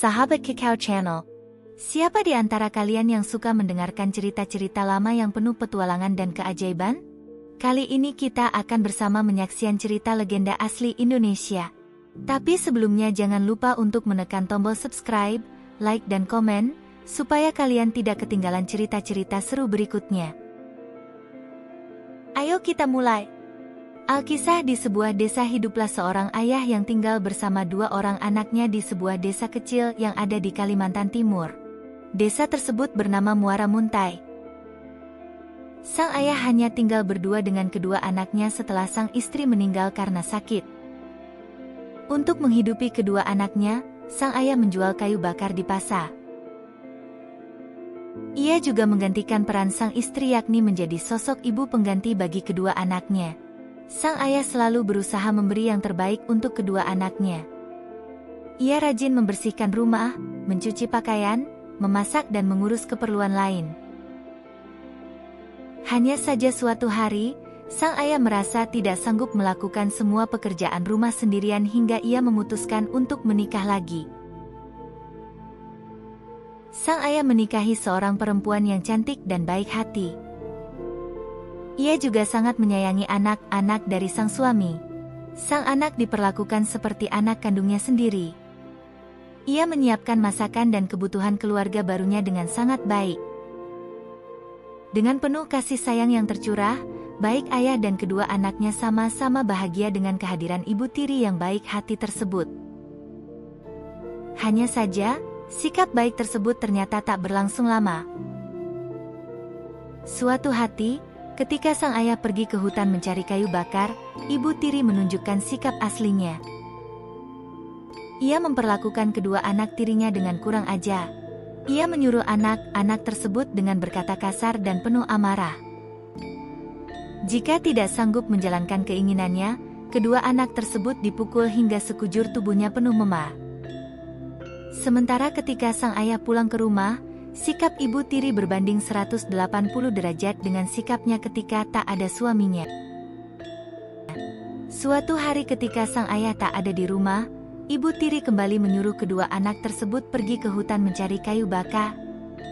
Sahabat Kikau Channel, siapa di antara kalian yang suka mendengarkan cerita-cerita lama yang penuh petualangan dan keajaiban? Kali ini kita akan bersama menyaksikan cerita legenda asli Indonesia. Tapi sebelumnya jangan lupa untuk menekan tombol subscribe, like dan komen, supaya kalian tidak ketinggalan cerita-cerita seru berikutnya. Ayo kita mulai. Alkisah di sebuah desa hiduplah seorang ayah yang tinggal bersama dua orang anaknya di sebuah desa kecil yang ada di Kalimantan Timur. Desa tersebut bernama Muara Muntai. Sang ayah hanya tinggal berdua dengan kedua anaknya setelah sang istri meninggal karena sakit. Untuk menghidupi kedua anaknya, sang ayah menjual kayu bakar di pasar. Ia juga menggantikan peran sang istri yakni menjadi sosok ibu pengganti bagi kedua anaknya. Sang ayah selalu berusaha memberi yang terbaik untuk kedua anaknya. Ia rajin membersihkan rumah, mencuci pakaian, memasak dan mengurus keperluan lain. Hanya saja suatu hari, sang ayah merasa tidak sanggup melakukan semua pekerjaan rumah sendirian hingga ia memutuskan untuk menikah lagi. Sang ayah menikahi seorang perempuan yang cantik dan baik hati. Ia juga sangat menyayangi anak-anak dari sang suami. Sang anak diperlakukan seperti anak kandungnya sendiri. Ia menyiapkan masakan dan kebutuhan keluarga barunya dengan sangat baik. Dengan penuh kasih sayang yang tercurah, baik ayah dan kedua anaknya sama-sama bahagia dengan kehadiran ibu tiri yang baik hati tersebut. Hanya saja, sikap baik tersebut ternyata tak berlangsung lama. Suatu hati, ketika sang ayah pergi ke hutan mencari kayu bakar, ibu tiri menunjukkan sikap aslinya. Ia memperlakukan kedua anak tirinya dengan kurang ajar. Ia menyuruh anak-anak tersebut dengan berkata kasar dan penuh amarah. Jika tidak sanggup menjalankan keinginannya, kedua anak tersebut dipukul hingga sekujur tubuhnya penuh memar. Sementara ketika sang ayah pulang ke rumah, sikap ibu tiri berbanding 180 derajat dengan sikapnya ketika tak ada suaminya. Suatu hari ketika sang ayah tak ada di rumah, ibu tiri kembali menyuruh kedua anak tersebut pergi ke hutan mencari kayu bakar.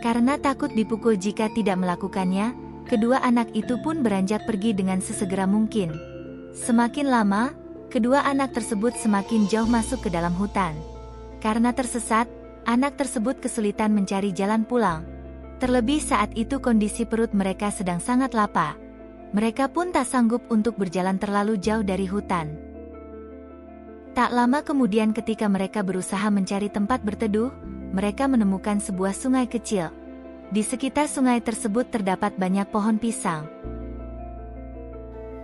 Karena takut dipukul jika tidak melakukannya, kedua anak itu pun beranjak pergi dengan sesegera mungkin. Semakin lama, kedua anak tersebut semakin jauh masuk ke dalam hutan. Karena tersesat, anak tersebut kesulitan mencari jalan pulang. Terlebih saat itu kondisi perut mereka sedang sangat lapar. Mereka pun tak sanggup untuk berjalan terlalu jauh dari hutan. Tak lama kemudian ketika mereka berusaha mencari tempat berteduh, mereka menemukan sebuah sungai kecil. Di sekitar sungai tersebut terdapat banyak pohon pisang.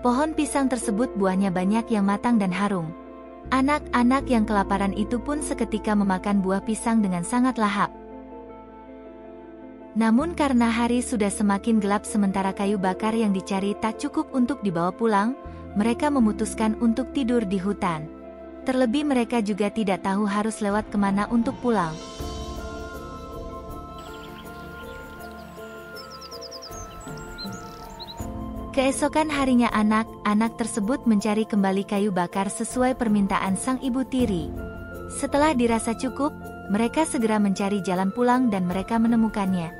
Pohon pisang tersebut buahnya banyak yang matang dan harum. Anak-anak yang kelaparan itu pun seketika memakan buah pisang dengan sangat lahap. Namun karena hari sudah semakin gelap sementara kayu bakar yang dicari tak cukup untuk dibawa pulang, mereka memutuskan untuk tidur di hutan. Terlebih mereka juga tidak tahu harus lewat kemana untuk pulang. Keesokan harinya anak-anak tersebut mencari kembali kayu bakar sesuai permintaan sang ibu tiri. Setelah dirasa cukup, mereka segera mencari jalan pulang dan mereka menemukannya.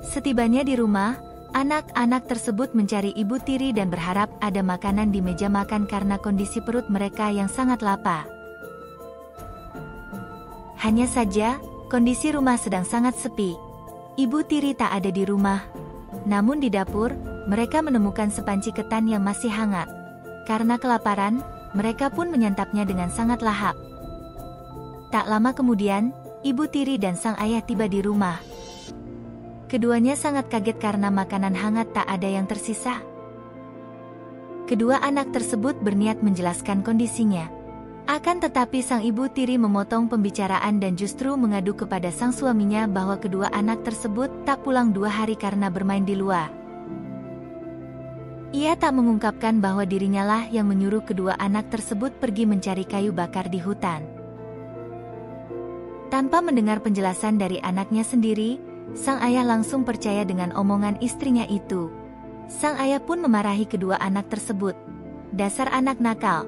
Setibanya di rumah, anak-anak tersebut mencari ibu tiri dan berharap ada makanan di meja makan karena kondisi perut mereka yang sangat lapar. Hanya saja, kondisi rumah sedang sangat sepi. Ibu tiri tak ada di rumah. Namun di dapur, mereka menemukan sepanci ketan yang masih hangat. Karena kelaparan, mereka pun menyantapnya dengan sangat lahap. Tak lama kemudian, ibu tiri dan sang ayah tiba di rumah. Keduanya sangat kaget karena makanan hangat tak ada yang tersisa. Kedua anak tersebut berniat menjelaskan kondisinya. Akan tetapi sang ibu tiri memotong pembicaraan dan justru mengadu kepada sang suaminya bahwa kedua anak tersebut tak pulang 2 hari karena bermain di luar. Ia tak mengungkapkan bahwa dirinya lah yang menyuruh kedua anak tersebut pergi mencari kayu bakar di hutan. Tanpa mendengar penjelasan dari anaknya sendiri, sang ayah langsung percaya dengan omongan istrinya itu. Sang ayah pun memarahi kedua anak tersebut. Dasar anak nakal.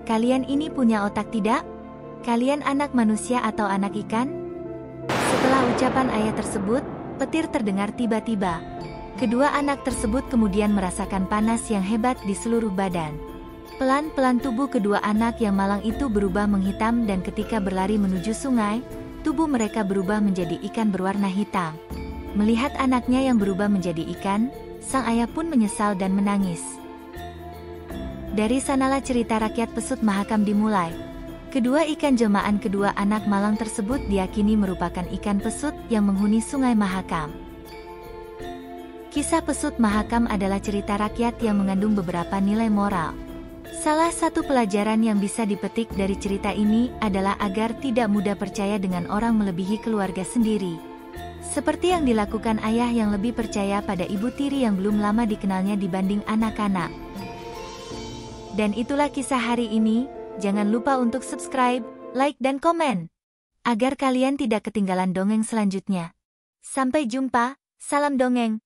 Kalian ini punya otak tidak? Kalian anak manusia atau anak ikan? Setelah ucapan ayah tersebut, petir terdengar tiba-tiba. Kedua anak tersebut kemudian merasakan panas yang hebat di seluruh badan. Pelan-pelan tubuh kedua anak yang malang itu berubah menghitam dan ketika berlari menuju sungai, tubuh mereka berubah menjadi ikan berwarna hitam. Melihat anaknya yang berubah menjadi ikan, sang ayah pun menyesal dan menangis. Dari sanalah cerita rakyat pesut Mahakam dimulai. Kedua ikan jelmaan kedua anak malang tersebut diyakini merupakan ikan pesut yang menghuni sungai Mahakam. Kisah pesut Mahakam adalah cerita rakyat yang mengandung beberapa nilai moral. Salah satu pelajaran yang bisa dipetik dari cerita ini adalah agar tidak mudah percaya dengan orang melebihi keluarga sendiri. Seperti yang dilakukan ayah yang lebih percaya pada ibu tiri yang belum lama dikenalnya dibanding anak-anak. Dan itulah kisah hari ini. Jangan lupa untuk subscribe, like dan komen, agar kalian tidak ketinggalan dongeng selanjutnya. Sampai jumpa, salam dongeng.